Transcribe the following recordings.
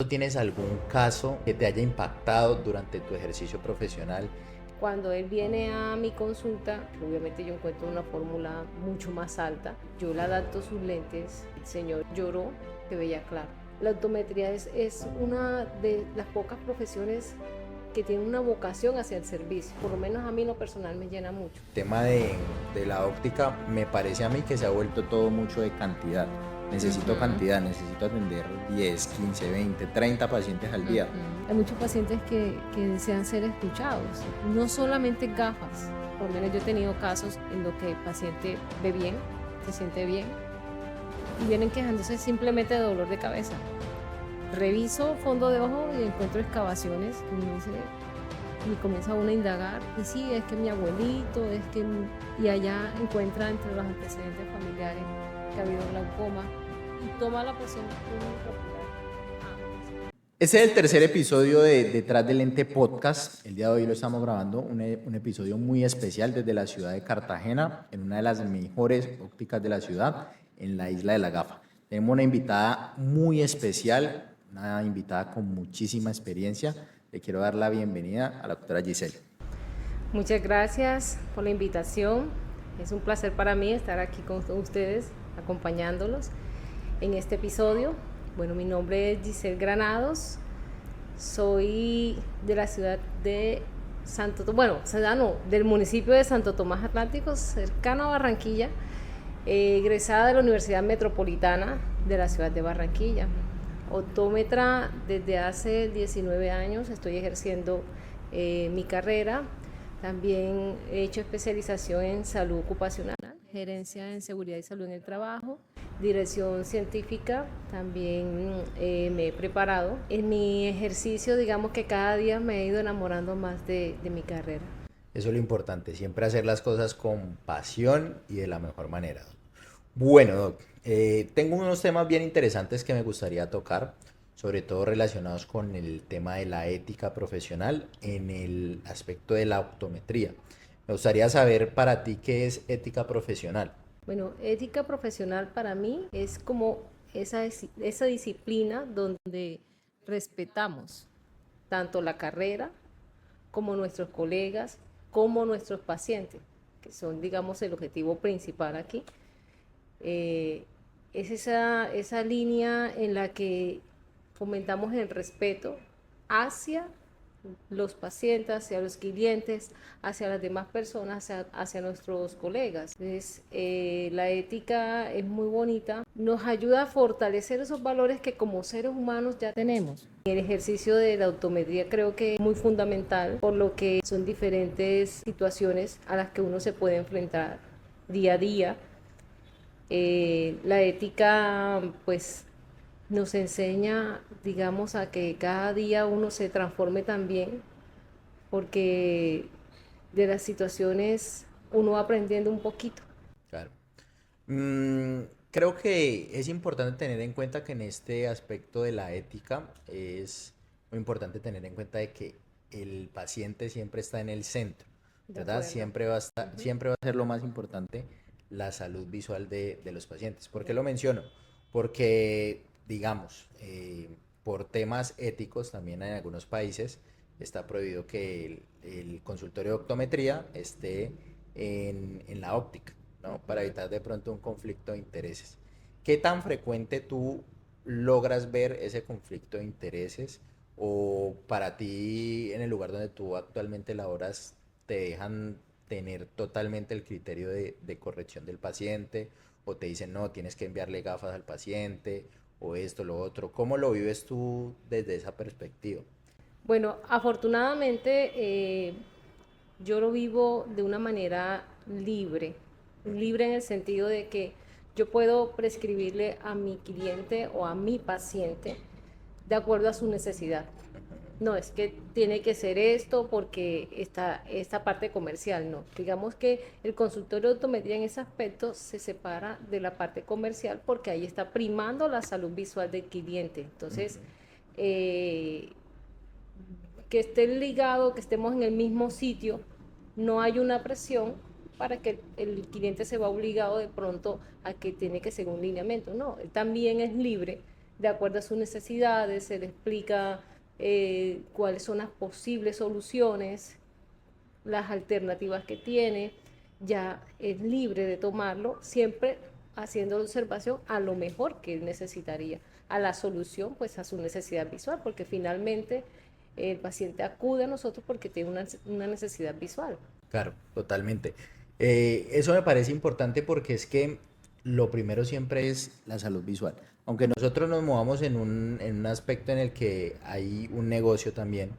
tienes algún caso que te haya impactado durante tu ejercicio profesional? Cuando él viene a mi consulta, obviamente yo encuentro una fórmula mucho más alta. Yo le adapto sus lentes. El señor lloró, que veía claro. La optometría es una de las pocas profesiones que tiene una vocación hacia el servicio. Por lo menos a mí en lo personal me llena mucho. El tema de la óptica me parece a mí que se ha vuelto todo mucho de cantidad. Necesito cantidad, necesito atender 10, 15, 20, 30 pacientes al día. Hay muchos pacientes que desean ser escuchados, no solamente gafas. Por lo menos yo he tenido casos en los que el paciente ve bien, se siente bien y vienen quejándose simplemente de dolor de cabeza. Reviso fondo de ojo y encuentro excavaciones y comienza uno a indagar. Y sí, es que mi abuelito, y allá encuentra entre los antecedentes familiares que ha habido glaucoma y toma la posición popular. Este es el tercer episodio de Detrás del Lente Podcast. El día de hoy lo estamos grabando, un episodio muy especial desde la ciudad de Cartagena, en una de las mejores ópticas de la ciudad, en la Isla de la Gafa. Tenemos una invitada muy especial, una invitada con muchísima experiencia. Le quiero dar la bienvenida a la doctora Giselle. Muchas gracias por la invitación. Es un placer para mí estar aquí con ustedes, acompañándolos en este episodio. Bueno, mi nombre es Giselle Granados, soy de la ciudad de del municipio de Santo Tomás Atlántico, cercano a Barranquilla, egresada de la Universidad Metropolitana de la ciudad de Barranquilla. Optómetra desde hace 19 años, estoy ejerciendo mi carrera. También he hecho especialización en salud ocupacional, gerencia en seguridad y salud en el trabajo, dirección científica, también me he preparado. En mi ejercicio, digamos que cada día me he ido enamorando más de mi carrera. Eso es lo importante, siempre hacer las cosas con pasión y de la mejor manera. Bueno, Doc, tengo unos temas bien interesantes que me gustaría tocar, sobre todo relacionados con el tema de la ética profesional en el aspecto de la optometría. Me gustaría saber para ti qué es ética profesional. Bueno, ética profesional para mí es como esa disciplina donde respetamos tanto la carrera como nuestros colegas, como nuestros pacientes, que son, digamos, el objetivo principal aquí. Es esa línea en la que fomentamos el respeto hacia los pacientes, hacia los clientes, hacia las demás personas, hacia nuestros colegas. Entonces, la ética es muy bonita, nos ayuda a fortalecer esos valores que como seres humanos ya tenemos. El ejercicio de la optometría creo que es muy fundamental, por lo que son diferentes situaciones a las que uno se puede enfrentar día a día. La ética, pues, nos enseña, digamos, a que cada día uno se transforme también, porque de las situaciones uno va aprendiendo un poquito. Claro. Creo que es importante tener en cuenta que en este aspecto de la ética es muy importante tener en cuenta de que el paciente siempre está en el centro, De ¿verdad? acuerdo. Siempre va a ser lo más importante la salud visual de los pacientes. ¿Por qué lo menciono? Porque, digamos, por temas éticos también en algunos países está prohibido que el consultorio de optometría esté en la óptica, ¿no? Para evitar de pronto un conflicto de intereses. ¿Qué tan frecuente tú logras ver ese conflicto de intereses? ¿O para ti, en el lugar donde tú actualmente laboras, te dejan tener totalmente el criterio de corrección del paciente? ¿O te dicen, no, tienes que enviarle gafas al paciente? ¿O esto, lo otro? ¿Cómo lo vives tú desde esa perspectiva? Bueno, afortunadamente yo lo vivo de una manera libre, libre en el sentido de que yo puedo prescribirle a mi cliente o a mi paciente de acuerdo a su necesidad. No, es que tiene que ser esto porque esta parte comercial, no. Digamos que el consultorio de optometría en ese aspecto se separa de la parte comercial porque ahí está primando la salud visual del cliente. Entonces, eh, que esté ligado, que estemos en el mismo sitio, no hay una presión para que el cliente se va obligado de pronto a que tiene que seguir un lineamiento. No, él también es libre de acuerdo a sus necesidades, se le explica cuáles son las posibles soluciones, las alternativas que tiene, ya es libre de tomarlo, siempre haciendo observación a lo mejor que él necesitaría, a la solución, pues a su necesidad visual, porque finalmente el paciente acude a nosotros porque tiene una necesidad visual. Claro, totalmente. Eso me parece importante porque es que lo primero siempre es la salud visual. Aunque nosotros nos movamos en un aspecto en el que hay un negocio también,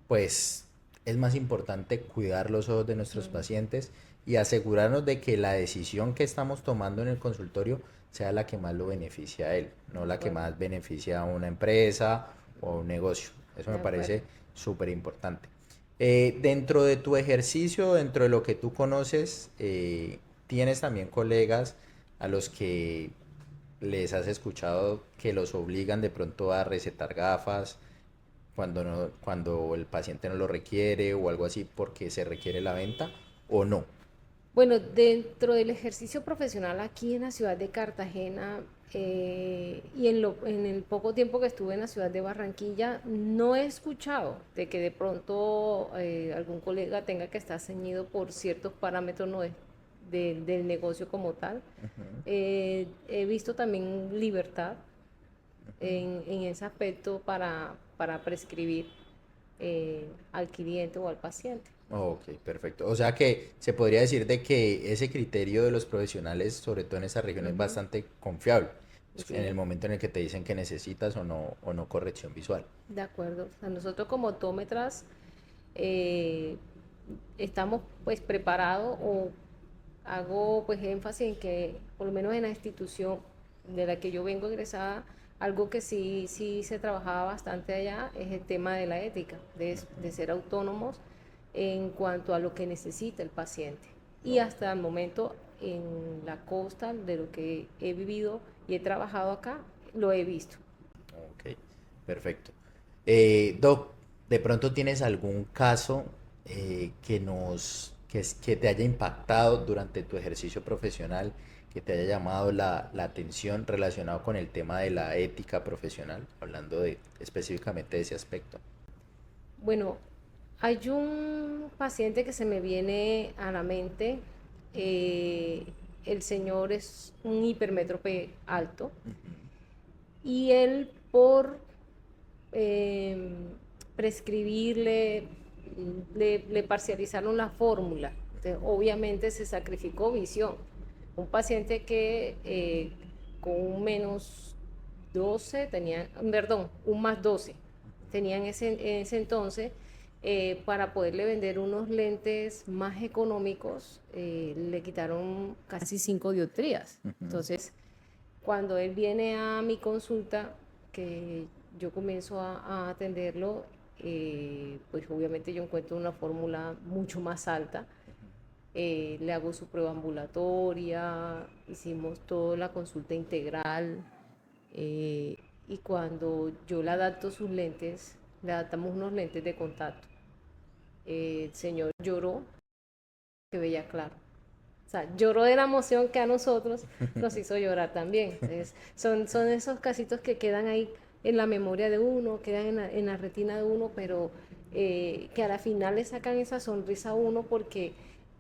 pues es más importante cuidar los ojos de nuestros pacientes y asegurarnos de que la decisión que estamos tomando en el consultorio sea la que más lo beneficia a él, no la que Bueno, más beneficia a una empresa o a un negocio. Eso de me acuerdo. parece súper importante. Dentro de tu ejercicio, dentro de lo que tú conoces, tienes también colegas a los que les has escuchado que los obligan de pronto a recetar gafas cuando no, cuando el paciente no lo requiere o algo así porque se requiere la venta o no. Bueno, dentro del ejercicio profesional aquí en la ciudad de Cartagena y en el poco tiempo que estuve en la ciudad de Barranquilla, no he escuchado de que de pronto algún colega tenga que estar ceñido por ciertos parámetros no del negocio como tal. Ujú, He visto también libertad en ese aspecto para prescribir al cliente o al paciente. ok, perfecto. O sea que se podría decir de que ese criterio de los profesionales, sobre todo en esa región, es Ujú. bastante confiable. En el Sí. momento en el que te dicen que necesitas o no corrección visual. De acuerdo. O sea, nosotros como optómetras eh, estamos pues preparados o hago pues énfasis en que por lo menos en la institución de la que yo vengo egresada, algo que sí se trabajaba bastante allá es el tema de la ética, de ser autónomos en cuanto a lo que necesita el paciente. Y Ok, hasta el momento en la costa de lo que he vivido y he trabajado acá, lo he visto. ok, perfecto. Doc, ¿de pronto tienes algún caso que te haya impactado durante tu ejercicio profesional, que te haya llamado la atención relacionado con el tema de la ética profesional, hablando de específicamente de ese aspecto? Bueno, hay un paciente que se me viene a la mente. eh, el señor es un hipermétrope alto y él por eh, prescribirle, le parcializaron la fórmula. Entonces, obviamente se sacrificó visión. Un paciente que con un menos 12 tenía, perdón, un más 12 tenían en ese entonces para poderle vender unos lentes más económicos, le quitaron casi 5 dioptrías. Ujú. Entonces, cuando él viene a mi consulta, que yo comienzo a atenderlo, pues obviamente yo encuentro una fórmula mucho más alta. Le hago su prueba ambulatoria, hicimos toda la consulta integral eh, y cuando yo le adapto sus lentes, le adaptamos unos lentes de contacto. El señor lloró, que veía claro. O sea, lloró de la emoción que a nosotros nos hizo llorar también. Entonces, son esos casitos que quedan ahí en la memoria de uno, quedan en la retina de uno, pero que a la final le sacan esa sonrisa a uno porque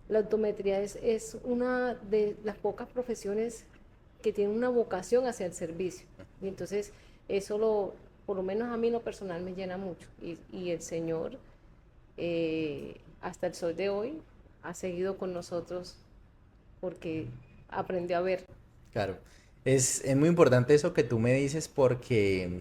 la optometría es una de las pocas profesiones que tiene una vocación hacia el servicio. Y entonces, por lo menos a mí lo personal me llena mucho. Y el Señor, hasta el sol de hoy, ha seguido con nosotros porque aprendió a ver. Claro, es muy importante eso que tú me dices porque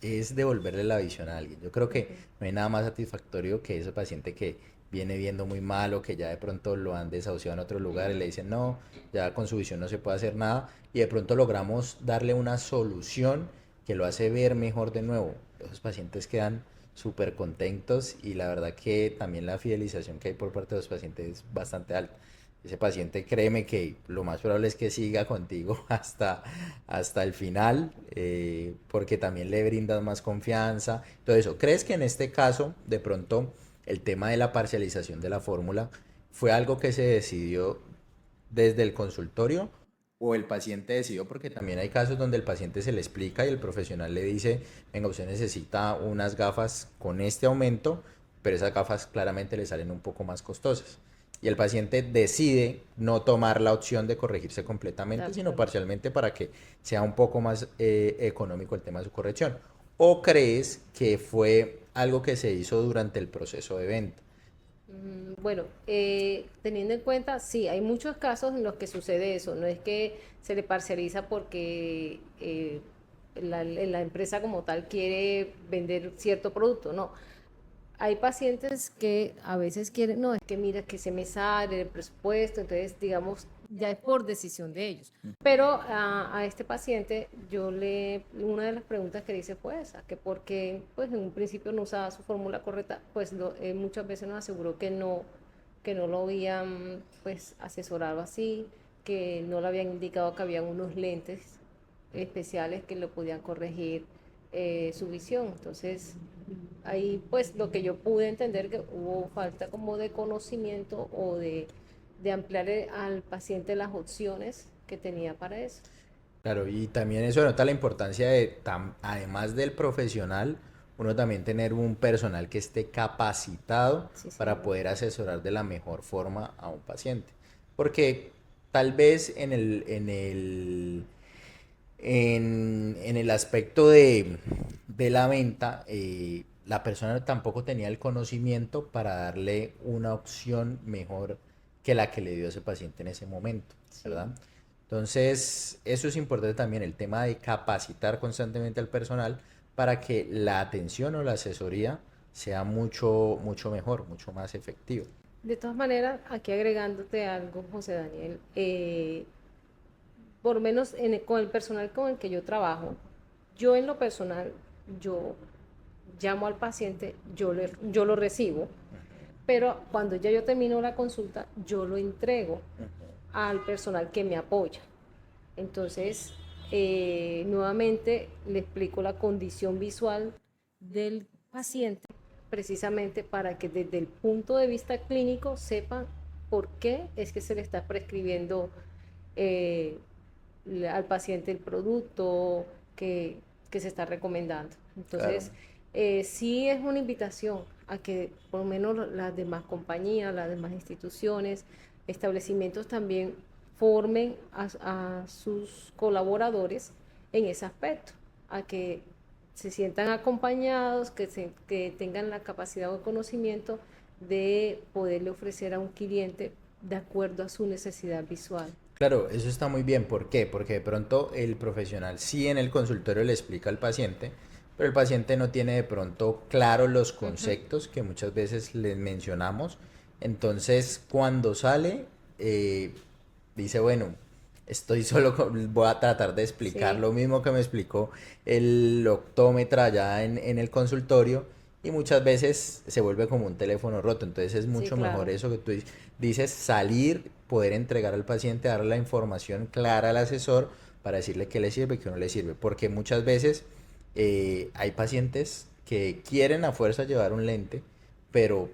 es devolverle la visión a alguien. Yo creo que Ujú. no hay nada más satisfactorio que ese paciente que viene viendo muy mal o que ya de pronto lo han desahuciado en otro lugar y le dicen no, ya con su visión no se puede hacer nada y de pronto logramos darle una solución que lo hace ver mejor de nuevo. Esos pacientes quedan súper contentos y la verdad que también la fidelización que hay por parte de los pacientes es bastante alta. Ese paciente, créeme que lo más probable es que siga contigo hasta el final, porque también le brindas más confianza. Todo eso. ¿Crees que en este caso, de pronto, el tema de la parcialización de la fórmula fue algo que se decidió desde el consultorio o el paciente decidió, porque también hay casos donde el paciente se le explica y el profesional le dice, venga, usted necesita unas gafas con este aumento, pero esas gafas claramente le salen un poco más costosas. Y el paciente decide no tomar la opción de corregirse De completamente, sino acuerdo. parcialmente para que sea un poco más económico el tema de su corrección. ¿O crees que fue algo que se hizo durante el proceso de venta? Bueno, teniendo en cuenta, sí, hay muchos casos en los que sucede eso, no es que se le parcializa porque la empresa como tal quiere vender cierto producto, no. Hay pacientes que a veces quieren, no, es que mira que se me sale el presupuesto, entonces digamos, ya es por decisión de ellos. Pero a este paciente una de las preguntas que le hice fue esa, que porque pues en un principio no usaba su fórmula correcta, pues muchas veces nos aseguró que no lo habían pues asesorado así, que no le habían indicado que habían unos lentes especiales que lo podían corregir su visión. Entonces, ahí pues lo que yo pude entender que hubo falta como de conocimiento o de ampliar al paciente las opciones que tenía para eso. Claro, y también eso denota la importancia de, además del profesional, uno también tener un personal que esté capacitado Sí, para señor. poder asesorar de la mejor forma a un paciente. Porque tal vez en el aspecto de la venta, la persona tampoco tenía el conocimiento para darle una opción mejor que la que le dio ese paciente en ese momento, Sí. ¿verdad? Entonces, eso es importante también, el tema de capacitar constantemente al personal para que la atención o la asesoría sea mucho mejor, mucho más efectiva. De todas maneras, aquí agregándote algo, José Daniel, por lo menos con el personal con el que yo trabajo, yo en lo personal, yo llamo al paciente, yo lo recibo, pero cuando ya yo termino la consulta, yo lo entrego al personal que me apoya. Entonces, nuevamente le explico la condición visual del paciente precisamente para que desde el punto de vista clínico sepan por qué es que se le está prescribiendo eh, al paciente el producto que se está recomendando. Claro. Entonces, sí es una invitación a que por lo menos las demás compañías, las demás instituciones, establecimientos también formen a sus colaboradores en ese aspecto, a que se sientan acompañados, que tengan la capacidad o conocimiento de poderle ofrecer a un cliente de acuerdo a su necesidad visual. Claro, eso está muy bien. ¿Por qué? Porque de pronto el profesional sí en el consultorio le explica al paciente, pero el paciente no tiene de pronto claro los Ujú. conceptos que muchas veces les mencionamos. Entonces, cuando sale, dice, bueno, voy a tratar de explicar Sí, lo mismo que me explicó el optómetra allá en el consultorio y muchas veces se vuelve como un teléfono roto. Entonces es sí, mucho mejor claro. eso que tú dices, salir, poder entregar al paciente, darle la información clara al asesor para decirle qué le sirve y qué no le sirve. Porque muchas veces hay pacientes que quieren a fuerza llevar un lente, pero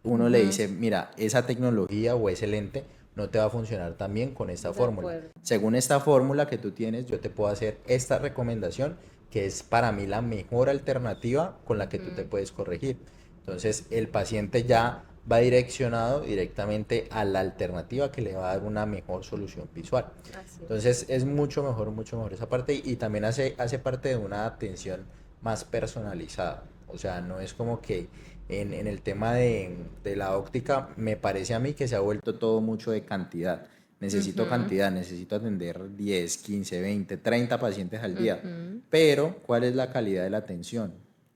uno le Ujú. dice, mira, esa tecnología o ese lente no te va a funcionar tan bien con esta De fórmula. acuerdo. Según esta fórmula que tú tienes, yo te puedo hacer esta recomendación, que es para mí la mejor alternativa con la que tú te Ujú. puedes corregir. Entonces, el paciente ya va direccionado directamente a la alternativa que le va a dar una mejor solución visual. Así es. Entonces, es mucho mejor esa parte y también hace parte de una atención más personalizada. O sea, no es como que en el tema de la óptica, me parece a mí que se ha vuelto todo mucho de cantidad. Necesito Ujú. cantidad, necesito atender 10 15 20 30 pacientes al día. Ujú. Pero, ¿cuál es la calidad de la atención?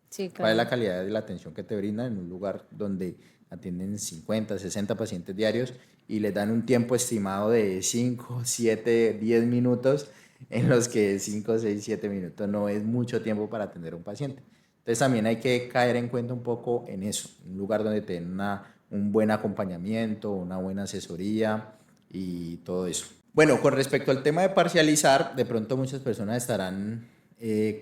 Sí, ¿Cuál es la claro. calidad de la atención que te brindan en un lugar donde atienden 50 60 pacientes diarios y les dan un tiempo estimado de 5 7 10 minutos, en los que 5 6 7 minutos no es mucho tiempo para atender a un paciente? Entonces también hay que caer en cuenta un poco en eso, un lugar donde te den un buen acompañamiento, una buena asesoría y todo eso. Bueno, con respecto al tema de parcializar, de pronto muchas personas estarán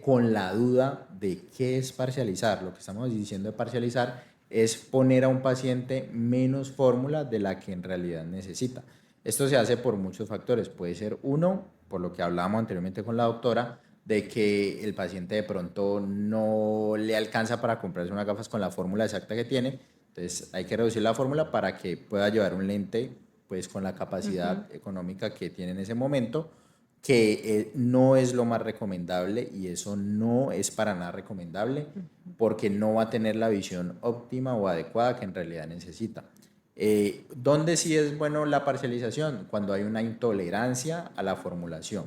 con la duda de qué es parcializar. Lo que estamos diciendo de parcializar es poner a un paciente menos fórmula de la que en realidad necesita. Esto se hace por muchos factores. Puede ser uno, por lo que hablábamos anteriormente con la doctora, de que el paciente de pronto no le alcanza para comprarse unas gafas con la fórmula exacta que tiene. Entonces hay que reducir la fórmula para que pueda llevar un lente pues con la capacidad económica que tiene en ese momento, que no es lo más recomendable, y eso no es para nada recomendable porque no va a tener la visión óptima o adecuada que en realidad necesita. ¿Dónde sí es bueno la parcialización? Cuando hay una intolerancia a la formulación,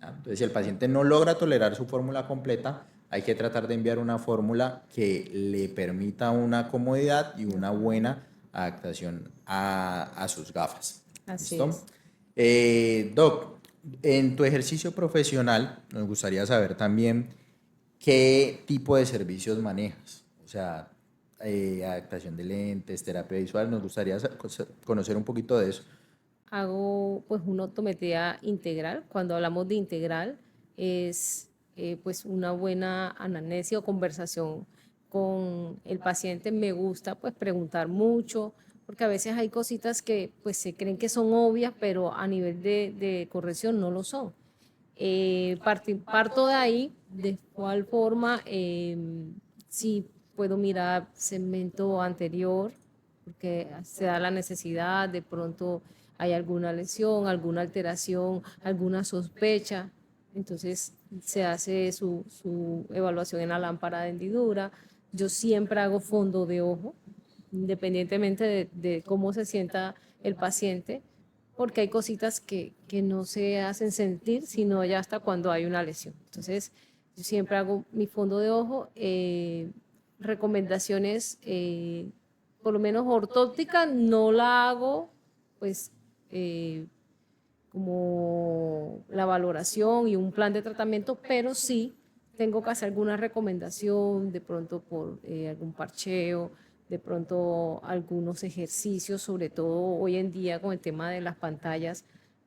¿ya? Entonces, si el paciente no logra tolerar su fórmula completa, hay que tratar de enviar una fórmula que le permita una comodidad y una buena adaptación a sus gafas. Así ¿Listo? es. Doc, en tu ejercicio profesional nos gustaría saber también qué tipo de servicios manejas. O sea, adaptación de lentes, terapia visual, nos gustaría conocer un poquito de eso. Hago pues una optometría integral. Cuando hablamos de integral es pues una buena anamnesis o conversación con el paciente. Me gusta pues preguntar mucho, porque a veces hay cositas que pues se creen que son obvias, pero a nivel de corrección no lo son. Parto de ahí, de cuál forma, si puedo mirar segmento anterior, porque se da la necesidad, de pronto hay alguna lesión, alguna alteración, alguna sospecha, entonces se hace su evaluación en la lámpara de hendidura. Yo siempre hago fondo de ojo, independientemente de cómo se sienta el paciente, porque hay cositas que no se hacen sentir, sino ya hasta cuando hay una lesión. Entonces, yo siempre hago mi fondo de ojo, recomendaciones, por lo menos ortóptica, no la hago, pues, como la valoración y un plan de tratamiento, pero sí tengo que hacer alguna recomendación, de pronto por algún parcheo, de pronto algunos ejercicios, sobre todo hoy en día con el tema de las pantallas,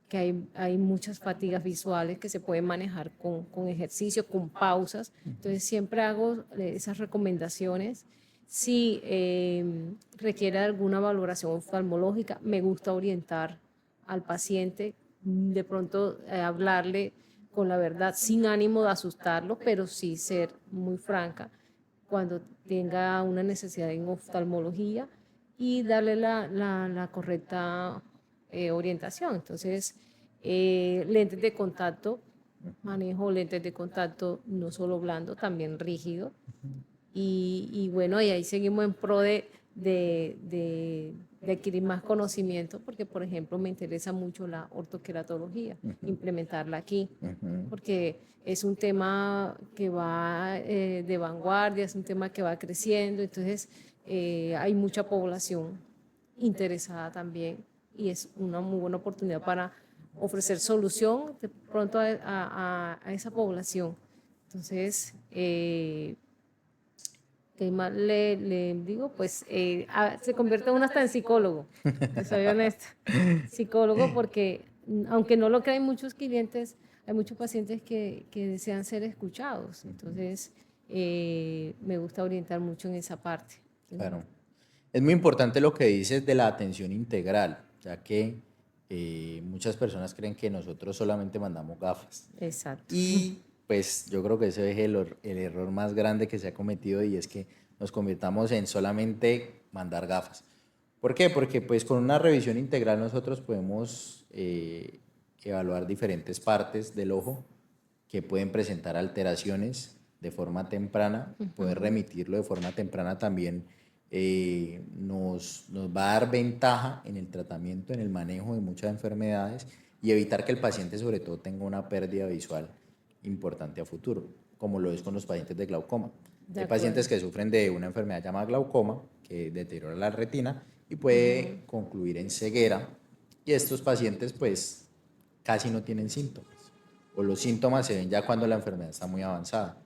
que hay muchas fatigas visuales que se pueden manejar con ejercicio, con pausas. Entonces siempre hago esas recomendaciones. Si requiere alguna valoración oftalmológica, me gusta orientar al paciente, de pronto hablarle con la verdad, sin ánimo de asustarlo, pero sí ser muy franca cuando tenga una necesidad en oftalmología, y darle la correcta orientación. Entonces, lentes de contacto, manejo lentes de contacto no solo blando, también rígido. Y bueno, y ahí seguimos en pro de adquirir más conocimiento, porque por ejemplo me interesa mucho la ortoqueratología, implementarla aquí, porque es un tema que va de vanguardia, es un tema que va creciendo, entonces hay mucha población interesada también, y es una muy buena oportunidad para ofrecer solución de pronto a esa población. Entonces, ¿qué más le digo? Pues se convierte uno hasta en psicólogo, te soy honesta. Psicólogo, porque aunque no lo crean muchos clientes, hay muchos pacientes que desean ser escuchados. Entonces, me gusta orientar mucho en esa parte. Claro. Es muy importante lo que dices de la atención integral, ya que muchas personas creen que nosotros solamente mandamos gafas. Exacto. Y pues yo creo que ese es el error más grande que se ha cometido, y es que nos convirtamos en solamente mandar gafas. ¿Por qué? Porque pues con una revisión integral nosotros podemos evaluar diferentes partes del ojo que pueden presentar alteraciones de forma temprana. Poder remitirlo de forma temprana también nos va a dar ventaja en el tratamiento, en el manejo de muchas enfermedades, y evitar que el paciente sobre todo tenga una pérdida visual importante a futuro, como lo es con los pacientes de glaucoma. Hay pacientes que sufren de una enfermedad llamada glaucoma, que deteriora la retina y puede concluir en ceguera, y estos pacientes pues casi no tienen síntomas, o los síntomas se ven ya cuando la enfermedad está muy avanzada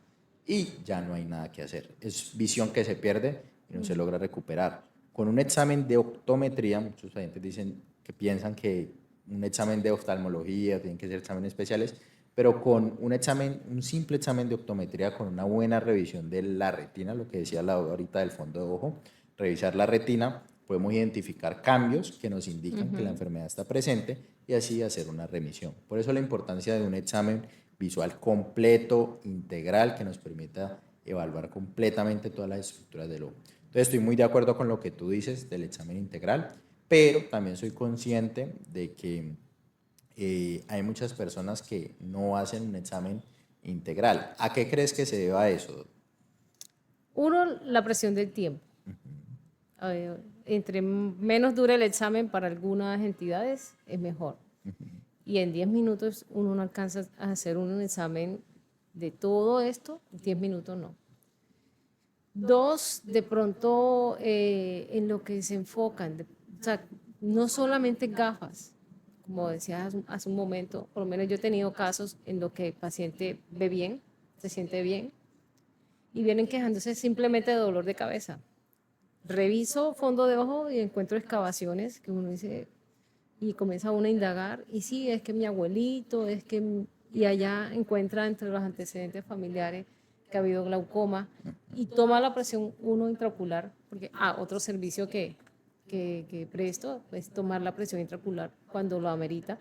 y ya no hay nada que hacer. Es visión que se pierde y no se logra recuperar. Con un examen de optometría, muchos pacientes dicen que piensan que un examen de oftalmología, tienen que ser exámenes especiales, pero con un examen, un simple examen de optometría, con una buena revisión de la retina, lo que decía la ahorita del fondo de ojo, revisar la retina, podemos identificar cambios que nos indican que la enfermedad está presente y así hacer una remisión. Por eso la importancia de un examen visual completo, integral, que nos permita evaluar completamente todas las estructuras del ojo. Entonces estoy muy de acuerdo con lo que tú dices del examen integral, pero también soy consciente de que hay muchas personas que no hacen un examen integral. ¿A qué crees que se deba eso? Uno, la presión del tiempo. Entre menos dure el examen para algunas entidades, es mejor. Y en 10 minutos uno no alcanza a hacer un examen de todo esto, 10 minutos no. Dos, de pronto en lo que se enfocan, o sea, no solamente gafas, como decías hace un momento, por lo menos yo he tenido casos en los que el paciente ve bien, se siente bien, y vienen quejándose simplemente de dolor de cabeza. Reviso fondo de ojo y encuentro excavaciones que uno dice, y comienza uno a indagar, y sí, es que mi abuelito, y allá encuentra entre los antecedentes familiares que ha habido glaucoma, y toma la presión uno intraocular, porque otro servicio que presto es tomar la presión intraocular cuando lo amerita,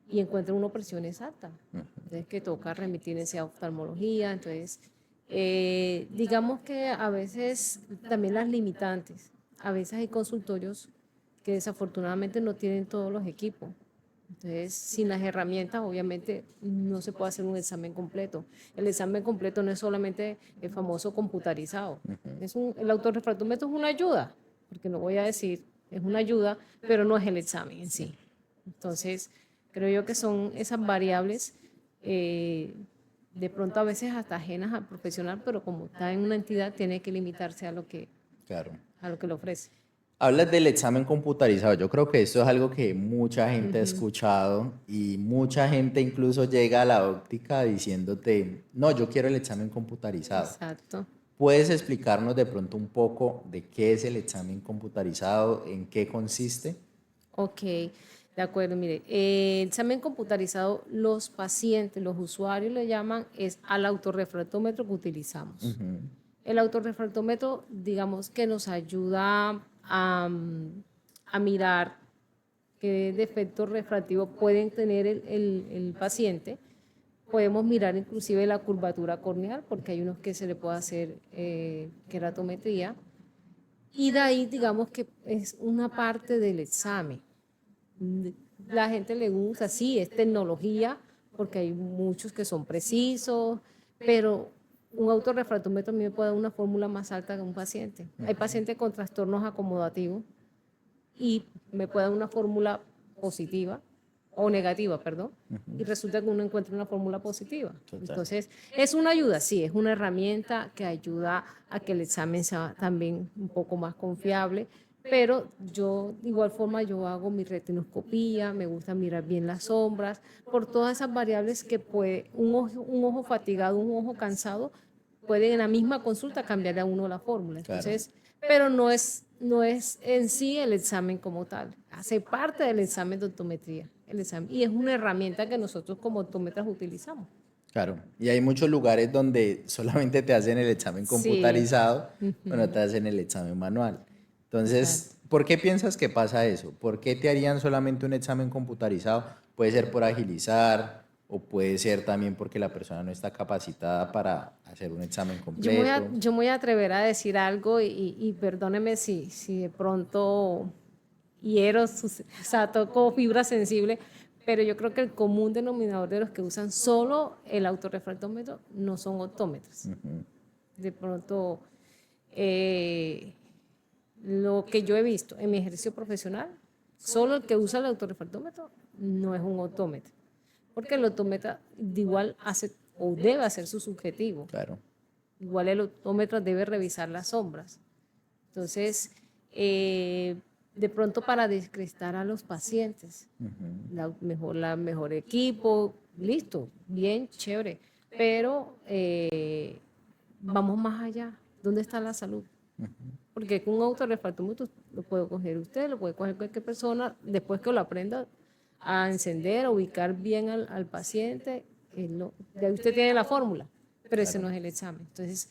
y encuentra uno presiones altas, entonces que toca remitirse a oftalmología. Entonces digamos que a veces también las limitantes, a veces hay consultorios que desafortunadamente no tienen todos los equipos. Entonces, sin las herramientas, obviamente, no se puede hacer un examen completo. El examen completo no es solamente el famoso computarizado. El autorrefractómetro es una ayuda, porque no voy a decir, es una ayuda, pero no es el examen en sí. Entonces, creo yo que son esas variables, de pronto a veces hasta ajenas al profesional, pero como está en una entidad, tiene que limitarse a lo que, Claro. a lo que le ofrece. Hablas del examen computarizado. Yo creo que esto es algo que mucha gente ha escuchado y mucha gente incluso llega a la óptica diciéndote, no, yo quiero el examen computarizado. Exacto. ¿Puedes explicarnos de pronto un poco de qué es el examen computarizado, en qué consiste? Ok, de acuerdo. Mire, el examen computarizado, los pacientes, los usuarios le llaman es al autorrefractómetro que utilizamos. El autorrefractómetro, digamos que nos ayuda a mirar qué defectos refractivos pueden tener el paciente. Podemos mirar inclusive la curvatura corneal, porque hay unos que se le puede hacer queratometría. Y de ahí, digamos que es una parte del examen. La gente le gusta, sí, es tecnología, porque hay muchos que son precisos, pero un autorrefractómetro a mí me puede dar una fórmula más alta que un paciente. Hay pacientes con trastornos acomodativos y me puede dar una fórmula positiva o negativa, perdón, y resulta que uno encuentra una fórmula positiva. Total. Entonces, es una ayuda, sí, es una herramienta que ayuda a que el examen sea también un poco más confiable, pero yo, de igual forma, yo hago mi retinoscopía, me gusta mirar bien las sombras, por todas esas variables que puede, un ojo fatigado, un ojo cansado, puede en la misma consulta cambiarle a uno la fórmula. Entonces, pero no es en sí el examen como tal, hace parte del examen de optometría, el examen, y es una herramienta que nosotros como optómetras utilizamos. Claro, y hay muchos lugares donde solamente te hacen el examen Sí. computarizado, o no te hacen el examen manual. Entonces, ¿por qué piensas que pasa eso? ¿Por qué te harían solamente un examen computarizado? Puede ser por agilizar o puede ser también porque la persona no está capacitada para hacer un examen completo. Yo me voy a atrever a decir algo y perdóneme si de pronto hiero, o sea, toco fibra sensible, pero yo creo que el común denominador de los que usan solo el autorrefractómetro no son optómetros. De pronto, lo que yo he visto en mi ejercicio profesional, solo el que usa el autorrefractómetro no es un optómetro, porque el optómetra de igual hace o debe hacer su subjetivo. Claro. Igual el optómetra debe revisar las sombras. Entonces, de pronto para descrestar a los pacientes, la mejor equipo, listo, bien, chévere, pero vamos más allá. ¿Dónde está la salud? Porque con un autorrefractómetro lo puede coger usted, lo puede coger cualquier persona, después que lo aprenda a encender, a ubicar bien al paciente, ya usted tiene la fórmula, pero ese no es el examen. Entonces,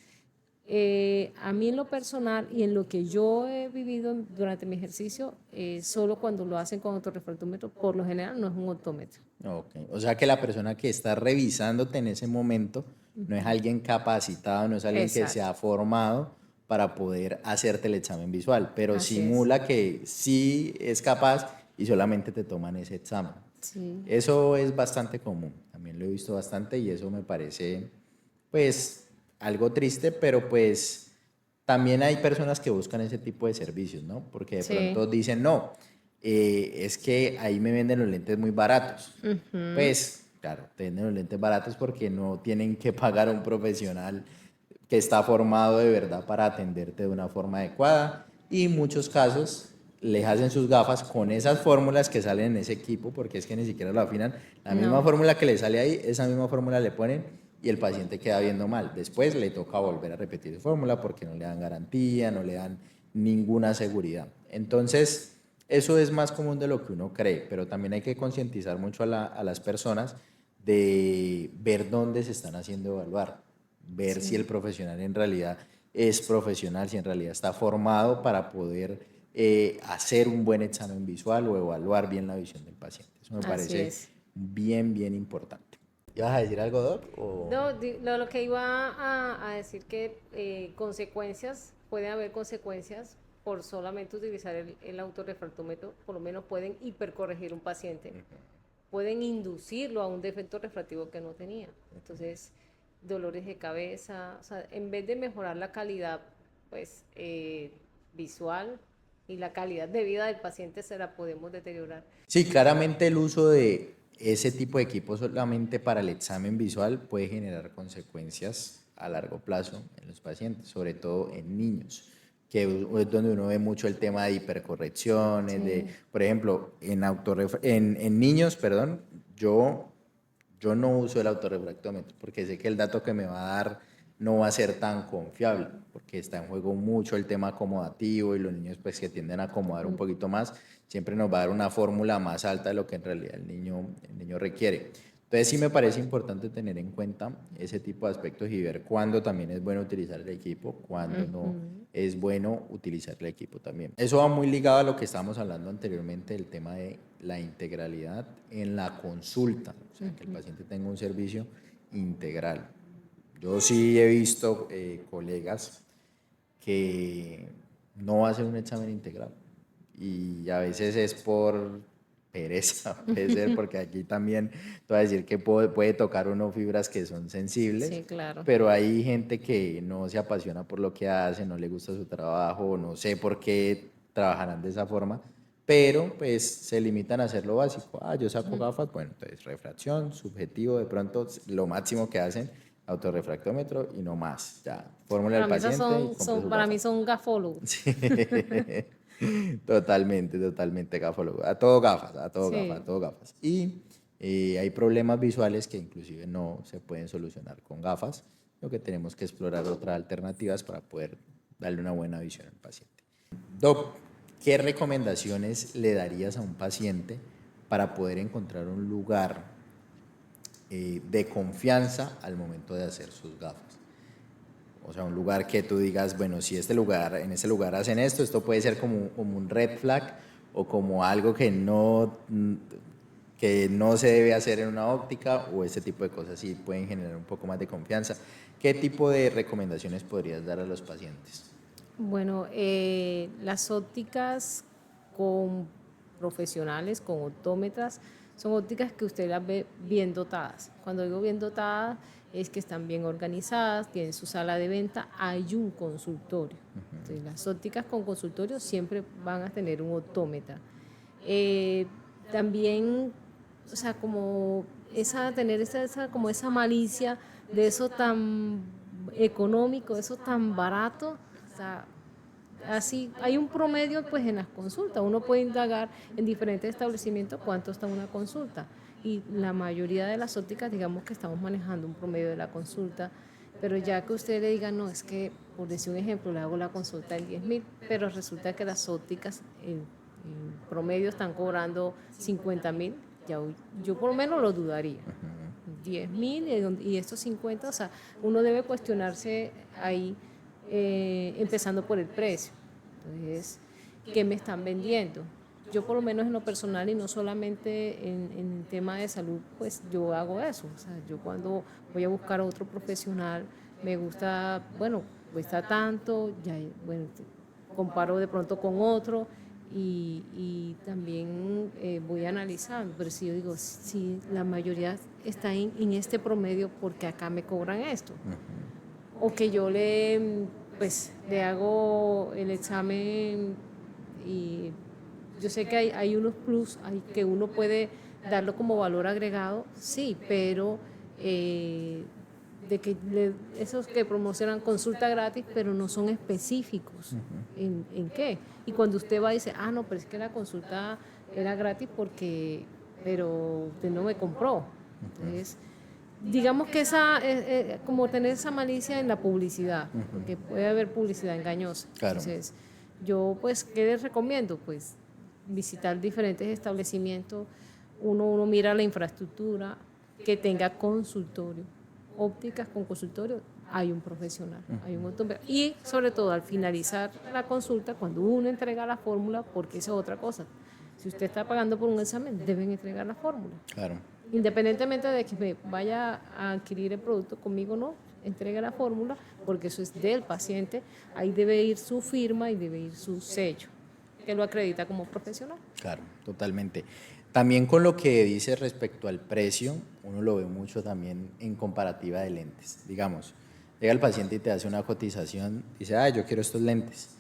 A mí en lo personal y en lo que yo he vivido durante mi ejercicio, solo cuando lo hacen con autorrefractómetro, por lo general no es un optómetro. Ok. O sea que la persona que está revisándote en ese momento no es alguien capacitado, no es alguien que se Exacto, ha formado para poder hacerte el examen visual, pero así es. simula que sí es capaz y solamente te toman ese examen. Sí, Eso es bastante común, también lo he visto bastante y eso me parece pues algo triste, pero pues también hay personas que buscan ese tipo de servicios, ¿no? Porque de sí. pronto dicen, no, es que ahí me venden los lentes muy baratos. Ujú. Pues, claro, te venden los lentes baratos porque no tienen que pagar a un profesional que está formado de verdad para atenderte de una forma adecuada y en muchos casos les hacen sus gafas con esas fórmulas que salen en ese equipo, porque es que ni siquiera lo afinan. La misma No, fórmula que le sale ahí, esa misma fórmula le ponen y el paciente queda viendo mal. Después le toca volver a repetir su fórmula porque no le dan garantía, no le dan ninguna seguridad. Entonces, eso es más común de lo que uno cree, pero también hay que concientizar mucho a las personas de ver dónde se están haciendo evaluar, ver si el sí, profesional en realidad es profesional, si en realidad está formado para poder hacer un buen examen visual o evaluar bien la visión del paciente. Eso me así parece es. bien, bien importante. ¿Ibas a decir algo, Doc? O... No, lo que iba a decir que consecuencias, puede haber consecuencias por solamente utilizar el autorrefractómetro, por lo menos pueden hipercorregir un paciente, pueden inducirlo a un defecto refractivo que no tenía. Entonces, dolores de cabeza, o sea, en vez de mejorar la calidad pues, visual y la calidad de vida del paciente, se la podemos deteriorar. Sí, claramente el uso de ese tipo de equipo solamente para el examen visual puede generar consecuencias a largo plazo en los pacientes, sobre todo en niños, que es donde uno ve mucho el tema de hipercorrecciones, de, Sí. por ejemplo, en niños, perdón, yo no uso el autorrefractómetro porque sé que el dato que me va a dar no va a ser tan confiable, porque está en juego mucho el tema acomodativo y los niños pues que tienden a acomodar un poquito más, siempre nos va a dar una fórmula más alta de lo que en realidad el niño requiere. Entonces sí me parece importante tener en cuenta ese tipo de aspectos y ver cuándo también es bueno utilizar el equipo, cuándo no Ujú. es bueno utilizar el equipo también. Eso va muy ligado a lo que estábamos hablando anteriormente, el tema de la integralidad en la consulta, o sea, que el paciente tenga un servicio integral. Yo sí he visto colegas que no hacen un examen integral y a veces es por pereza, puede ser, porque aquí también te voy a decir que puede tocar uno fibras que son sensibles, Sí, claro. pero hay gente que no se apasiona por lo que hace, no le gusta su trabajo, no sé por qué trabajarán de esa forma, pero pues se limitan a hacer lo básico. Ah, yo saco gafas, bueno, entonces refracción, subjetivo, de pronto lo máximo que hacen, autorrefractómetro y no más. Ya, fórmula del Para mí paciente y compre sus para mí gafas. son gafólogos. Sí. Totalmente, totalmente gafólogo. A todo gafas, a todo gafas, a Sí, todo gafas. Y hay problemas visuales que inclusive no se pueden solucionar con gafas, lo que tenemos que explorar otras alternativas para poder darle una buena visión al paciente. Doc, ¿qué recomendaciones le darías a un paciente para poder encontrar un lugar de confianza al momento de hacer sus gafas? O sea, un lugar que tú digas, bueno, si este lugar, en este lugar hacen esto, esto puede ser como un red flag o como algo que no se debe hacer en una óptica o este tipo de cosas sí pueden generar un poco más de confianza. ¿Qué tipo de recomendaciones podrías dar a los pacientes? bueno, las ópticas con profesionales, con optómetras, son ópticas que usted las ve bien dotadas. Cuando digo bien dotadas, es que están bien organizadas, tienen su sala de venta, hay un consultorio. Entonces, las ópticas con consultorio siempre van a tener un optómetra. Eh, También, o sea, como tener como esa malicia de eso tan económico, eso tan barato, o sea, así hay un promedio pues en las consultas, uno puede indagar en diferentes establecimientos cuánto está una consulta y la mayoría de las ópticas digamos que estamos manejando un promedio de la consulta, pero ya que usted le diga, no, es que por decir un ejemplo, le hago la consulta en 10.000, pero resulta que las ópticas en promedio están cobrando 50.000, ya yo por lo menos lo dudaría. 10.000 y estos 50, o sea, uno debe cuestionarse ahí empezando por el precio. Entonces, ¿qué me están vendiendo? Yo por lo menos en lo personal y no solamente en el tema de salud, pues yo hago eso. O sea, yo cuando voy a buscar a otro profesional, me gusta, bueno, cuesta tanto, ya, bueno, comparo de pronto con otro y también voy analizando. Pero si yo digo, si la mayoría está en este promedio, porque acá me cobran esto. O que yo pues, le hago el examen y yo sé que hay unos plus que uno puede darlo como valor agregado, sí, pero de que esos que promocionan consulta gratis, pero no son específicos en qué. Y cuando usted va y dice, no, pero es que la consulta era gratis pero usted no me compró. Entonces, digamos que como tener esa malicia en la publicidad, porque puede haber publicidad engañosa. Claro. Entonces, yo pues, ¿qué les recomiendo? Pues visitar diferentes establecimientos, uno mira la infraestructura, que tenga consultorio, ópticas con consultorio, hay un profesional, hay un ortopedista. Y sobre todo al finalizar la consulta, cuando uno entrega la fórmula, porque esa es otra cosa, si usted está pagando por un examen, deben entregar la fórmula. Claro. Independientemente de que me vaya a adquirir el producto conmigo o no, entrega la fórmula, porque eso es del paciente, ahí debe ir su firma y debe ir su sello, que lo acredita como profesional. Claro, totalmente. También con lo que dice respecto al precio, uno lo ve mucho también en comparativa de lentes. Digamos, llega el paciente y te hace una cotización, dice, yo quiero estos lentes.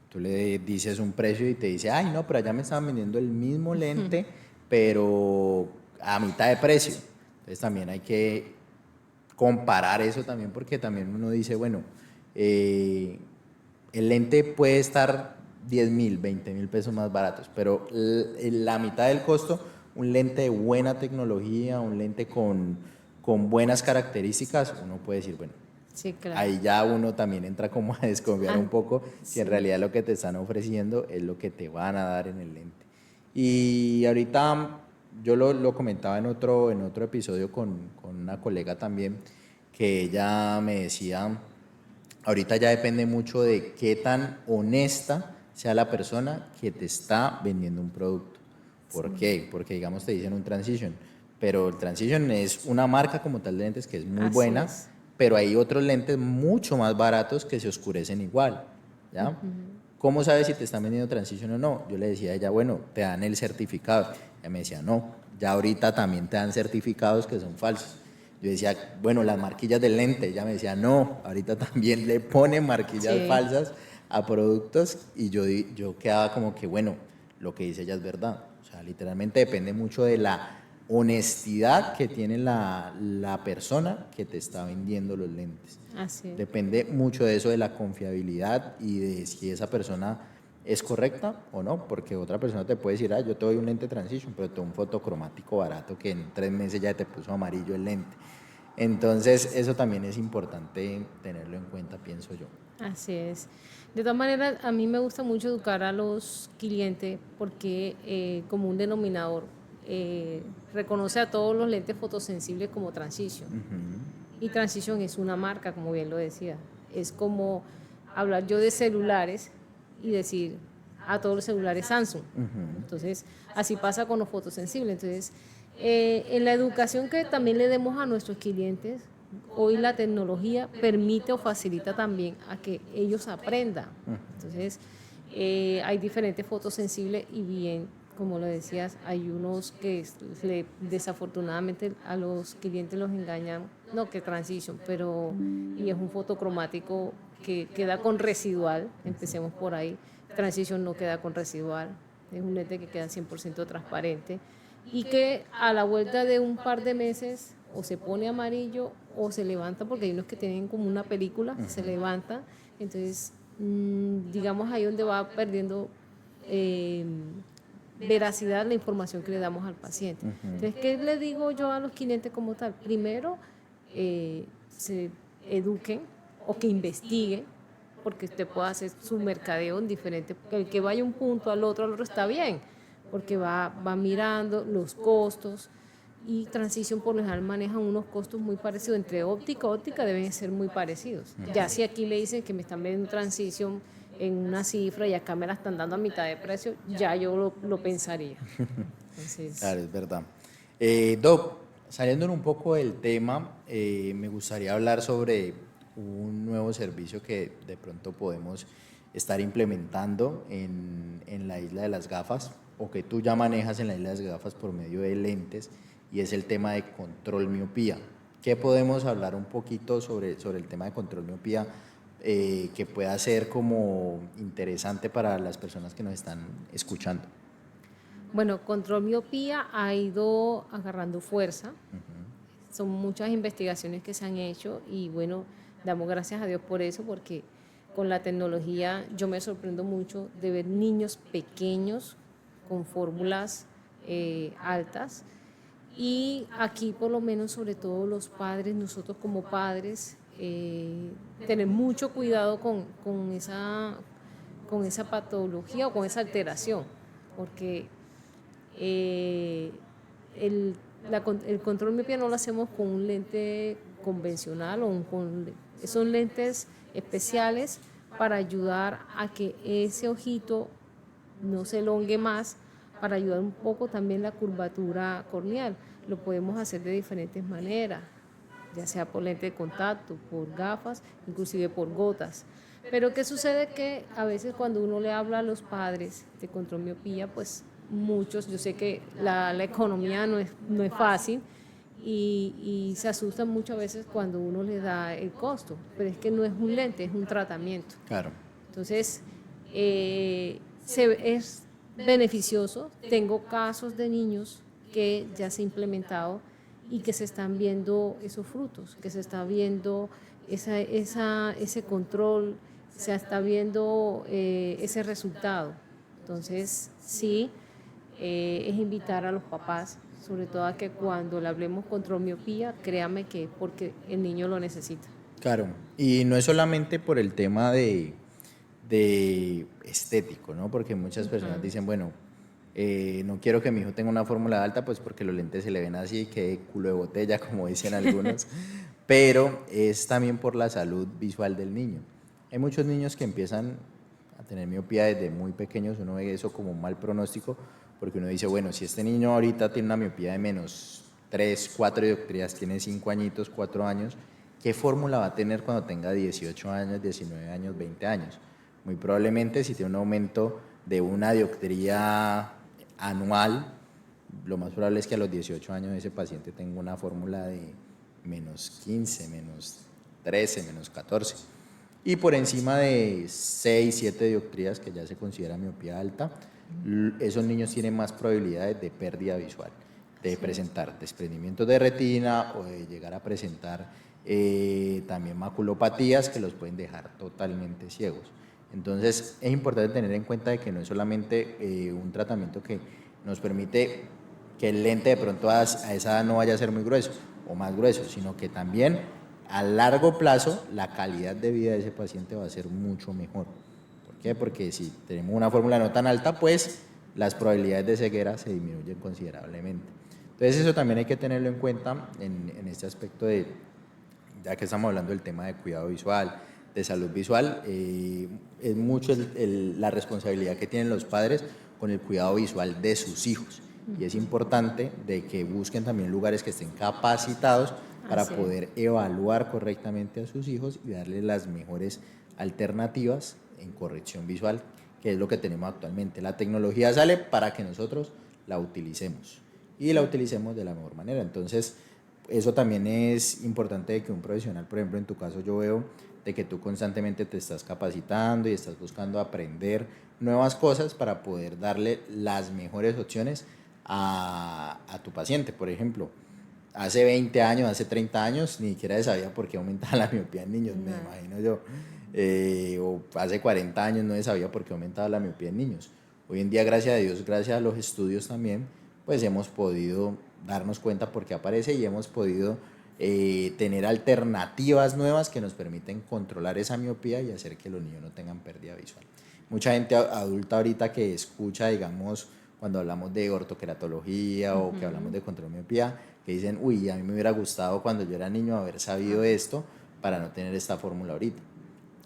Tú le dices un precio y te dice, no, pero allá me estaban vendiendo el mismo lente, pero a mitad de precio. Entonces también hay que comparar eso también, porque también uno dice, bueno, el lente puede estar 10.000, 20.000 pesos más baratos, pero la mitad del costo, un lente de buena tecnología, un lente con buenas características, uno puede decir, bueno, sí, claro. Ahí ya uno también entra como a desconfiar un poco si en sí. realidad lo que te están ofreciendo es lo que te van a dar en el lente. Y ahorita yo lo comentaba en otro episodio con una colega también, que ella me decía, ahorita ya depende mucho de qué tan honesta sea la persona que te está vendiendo un producto. ¿Por qué? Porque digamos te dicen un Transition, pero el Transition es una marca como tal de lentes que es muy buena, pero hay otros lentes mucho más baratos que se oscurecen igual, ¿ya? ¿Cómo sabes si te están vendiendo Transition o no? Yo le decía a ella, bueno, te dan el certificado. Ella me decía, no, ya ahorita también te dan certificados que son falsos. Yo decía, bueno, las marquillas del lente. Ella me decía, no, ahorita también le ponen marquillas falsas a productos, y yo quedaba como que, bueno, lo que dice ella es verdad. O sea, literalmente depende mucho de la honestidad que tiene la persona que te está vendiendo los lentes. Así es. Depende mucho de eso, de la confiabilidad y de si esa persona es correcta o no, porque otra persona te puede decir, yo te doy un lente Transition, pero te doy un fotocromático barato que en 3 meses ya te puso amarillo el lente. Entonces, eso también es importante tenerlo en cuenta, pienso yo. Así es. De todas maneras, a mí me gusta mucho educar a los clientes porque como un denominador, reconoce a todos los lentes fotosensibles como Transition. Y Transition es una marca, como bien lo decía. Es como hablar yo de celulares y decir a todos los celulares Samsung. Entonces, así pasa con los fotosensibles. Entonces, en la educación que también le demos a nuestros clientes, hoy la tecnología permite o facilita también a que ellos aprendan. Entonces, hay diferentes fotosensibles y bien, como lo decías, hay unos que desafortunadamente a los clientes los engañan, no que Transition, y es un fotocromático que queda con residual, empecemos por ahí. Transition no queda con residual, es un lente que queda 100% transparente y que a la vuelta de un par de meses o se pone amarillo o se levanta, porque hay unos que tienen como una película, se levanta, entonces digamos ahí donde va perdiendo veracidad la información que le damos al paciente. Entonces, ¿qué le digo yo a los clientes como tal? Primero, se eduquen o que investiguen, porque usted puede hacer su mercadeo en diferente, porque el que vaya un punto al otro está bien, porque va mirando los costos y Transition por lo general manejan unos costos muy parecidos, entre óptica deben ser muy parecidos. Ya si aquí me dicen que me están vendiendo Transition en una cifra y acá me la están dando a mitad de precio, ya yo lo pensaría. Entonces, Claro, es verdad. Doc, saliendo un poco del tema, me gustaría hablar sobre un nuevo servicio que de pronto podemos estar implementando en la isla de las gafas, o que tú ya manejas en la isla de las gafas por medio de lentes, y es el tema de control miopía. ¿Qué podemos hablar un poquito sobre el tema de control miopía que pueda ser como interesante para las personas que nos están escuchando? bueno, control miopía ha ido agarrando fuerza. Son muchas investigaciones que se han hecho y bueno, damos gracias a Dios por eso, porque con la tecnología yo me sorprendo mucho de ver niños pequeños con fórmulas altas. Y aquí por lo menos, sobre todo los padres, nosotros como padres, tener mucho cuidado con esa patología o con esa alteración, porque el, el control miopía no lo hacemos con un lente convencional son lentes especiales para ayudar a que ese ojito no se elongue más, para ayudar un poco también la curvatura corneal. Lo podemos hacer de diferentes maneras, ya sea por lente de contacto, por gafas, inclusive por gotas. Pero ¿qué sucede? Que a veces cuando uno le habla a los padres de control miopía, pues muchos, yo sé que la economía no es fácil y se asustan muchas veces cuando uno les da el costo, pero es que no es un lente, es un tratamiento. Claro. Entonces, es beneficioso. Tengo casos de niños que ya se ha implementado y que se están viendo esos frutos, que se está viendo ese control, se está viendo ese resultado. Entonces, sí, es invitar a los papás, sobre todo a que cuando le hablemos control miopía, créame que porque el niño lo necesita. Claro, y no es solamente por el tema de estético, ¿no? Porque muchas personas dicen, bueno, no quiero que mi hijo tenga una fórmula alta, pues porque los lentes se le ven así, que culo de botella, como dicen algunos, pero es también por la salud visual del niño. Hay muchos niños que empiezan a tener miopía desde muy pequeños, uno ve eso como un mal pronóstico, porque uno dice, bueno, si este niño ahorita tiene una miopía de menos 3, 4 dioptrías, tiene 5 añitos, 4 años, ¿qué fórmula va a tener cuando tenga 18 años, 19 años, 20 años? Muy probablemente si tiene un aumento de una dioptría anual, lo más probable es que a los 18 años ese paciente tenga una fórmula de menos 15, menos 13, menos 14. Y por encima de 6, 7 dioptrías, que ya se considera miopía alta, esos niños tienen más probabilidades de pérdida visual, de presentar desprendimientos de retina o de llegar a presentar también maculopatías que los pueden dejar totalmente ciegos. Entonces es importante tener en cuenta de que no es solamente un tratamiento que nos permite que el lente de pronto a esa edad no vaya a ser muy grueso o más grueso, sino que también a largo plazo la calidad de vida de ese paciente va a ser mucho mejor. ¿Por qué? Porque si tenemos una fórmula no tan alta, pues las probabilidades de ceguera se disminuyen considerablemente. Entonces eso también hay que tenerlo en cuenta en este aspecto de, ya que estamos hablando del tema de cuidado visual, de salud visual, es mucho la responsabilidad que tienen los padres con el cuidado visual de sus hijos. Y es importante de que busquen también lugares que estén capacitados para poder evaluar correctamente a sus hijos y darles las mejores alternativas en corrección visual, que es lo que tenemos actualmente. La tecnología sale para que nosotros la utilicemos y la utilicemos de la mejor manera. Entonces, eso también es importante de que un profesional, por ejemplo, en tu caso yo veo de que tú constantemente te estás capacitando y estás buscando aprender nuevas cosas para poder darle las mejores opciones a tu paciente. Por ejemplo, hace 20 años, hace 30 años, ni siquiera se sabía por qué aumentaba la miopía en niños, me imagino yo. O hace 40 años no se sabía por qué aumentaba la miopía en niños. Hoy en día, gracias a Dios, gracias a los estudios también, pues hemos podido darnos cuenta por qué aparece y hemos podido tener alternativas nuevas que nos permiten controlar esa miopía y hacer que los niños no tengan pérdida visual. Mucha gente adulta ahorita que escucha, digamos, cuando hablamos de ortoqueratología o que hablamos de control de miopía, que dicen, uy, a mí me hubiera gustado cuando yo era niño haber sabido esto para no tener esta fórmula ahorita.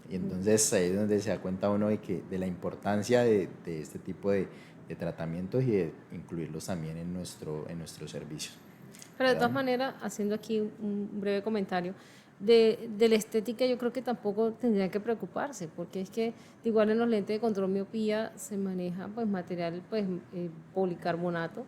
Y entonces ahí es donde se da cuenta uno de la importancia de este tipo de tratamientos y de incluirlos también en nuestro servicio. Pero de todas maneras, haciendo aquí un breve comentario, de la estética yo creo que tampoco tendrían que preocuparse, porque es que igual en los lentes de control miopía se maneja pues material pues policarbonato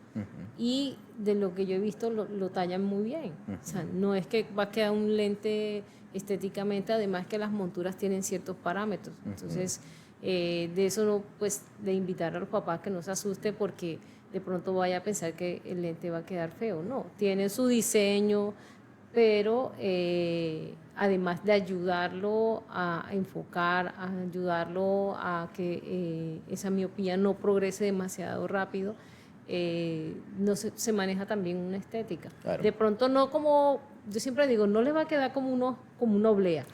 y de lo que yo he visto lo tallan muy bien. O sea, no es que va a quedar un lente estéticamente, además que las monturas tienen ciertos parámetros. Entonces, de eso no, pues de invitar a los papás que no se asuste porque de pronto vaya a pensar que el lente va a quedar feo. No, tiene su diseño, pero además de ayudarlo a enfocar, a ayudarlo a que esa miopía no progrese demasiado rápido, no se maneja también una estética. Claro. De pronto no como, yo siempre digo, no le va a quedar como una oblea,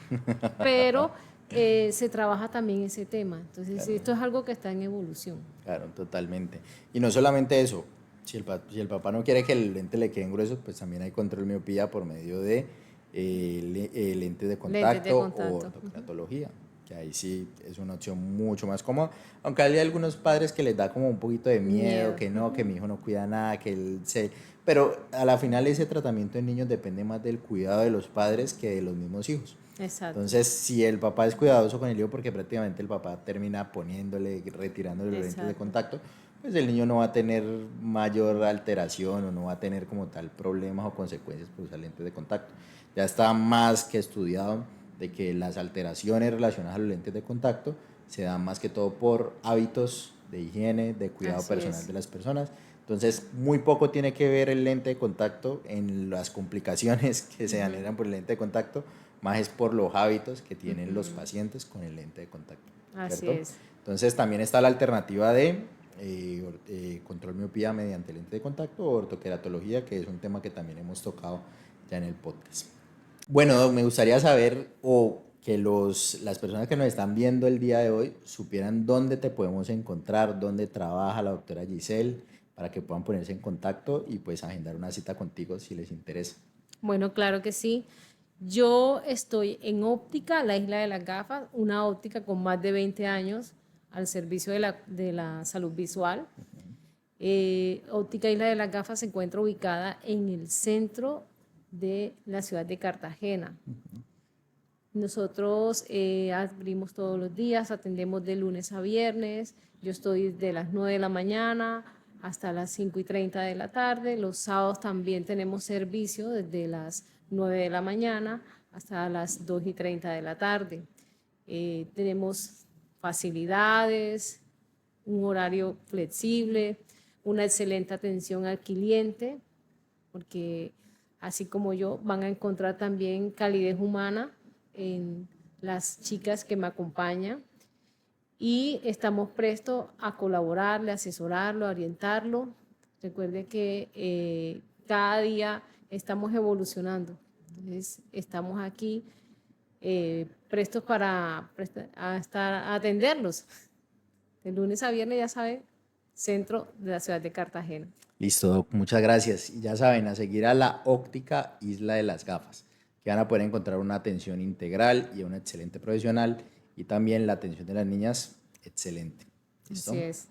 pero se trabaja también ese tema. Entonces, Claro. esto es algo que está en evolución. Claro, totalmente. Y no solamente eso, si el papá no quiere que el lente le quede grueso, pues también hay control miopía por medio de lentes de contacto o ortoqueratología, que ahí sí es una opción mucho más cómoda, aunque hay algunos padres que les da como un poquito de miedo, que no, que mi hijo no cuida nada, que él se... Pero a la final ese tratamiento en niños depende más del cuidado de los padres que de los mismos hijos. Exacto. Entonces, si el papá es cuidadoso con el hijo, porque prácticamente el papá termina poniéndole, retirándole los lentes de contacto, pues el niño no va a tener mayor alteración o no va a tener como tal problemas o consecuencias por usar lentes de contacto. Ya está más que estudiado de que las alteraciones relacionadas a los lentes de contacto se dan más que todo por hábitos de higiene, de cuidado personal de las personas. Entonces, muy poco tiene que ver el lente de contacto en las complicaciones que se generan por el lente de contacto, más es por los hábitos que tienen los pacientes con el lente de contacto. Así es. Entonces, también está la alternativa de control miopía mediante lente de contacto o ortoqueratología, que es un tema que también hemos tocado ya en el podcast. Bueno, Doc, me gustaría saber o que las personas que nos están viendo el día de hoy supieran dónde te podemos encontrar, dónde trabaja la doctora Giselle, para que puedan ponerse en contacto y pues agendar una cita contigo si les interesa. Bueno, claro que sí. Yo estoy en Óptica, la Isla de las Gafas, una óptica con más de 20 años al servicio de la salud visual. Óptica Isla de las Gafas se encuentra ubicada en el centro de la ciudad de Cartagena. Nosotros abrimos todos los días, atendemos de lunes a viernes. Yo estoy de las 9 de la mañana hasta las 5:30 de la tarde. Los sábados también tenemos servicio desde las 9 de la mañana hasta las 2:30 de la tarde. Tenemos facilidades, un horario flexible, una excelente atención al cliente, porque así como yo van a encontrar también calidez humana en las chicas que me acompañan y estamos prestos a colaborarle, a asesorarlo, a orientarlo. Recuerde que cada día estamos evolucionando, entonces estamos aquí prestos a atenderlos. De lunes a viernes, ya saben, centro de la ciudad de Cartagena. Listo, Doc, muchas gracias. Y ya saben, a seguir a la Óptica Isla de las Gafas, que van a poder encontrar una atención integral y una excelente profesional y también la atención de las niñas excelente. ¿Listo? Así es.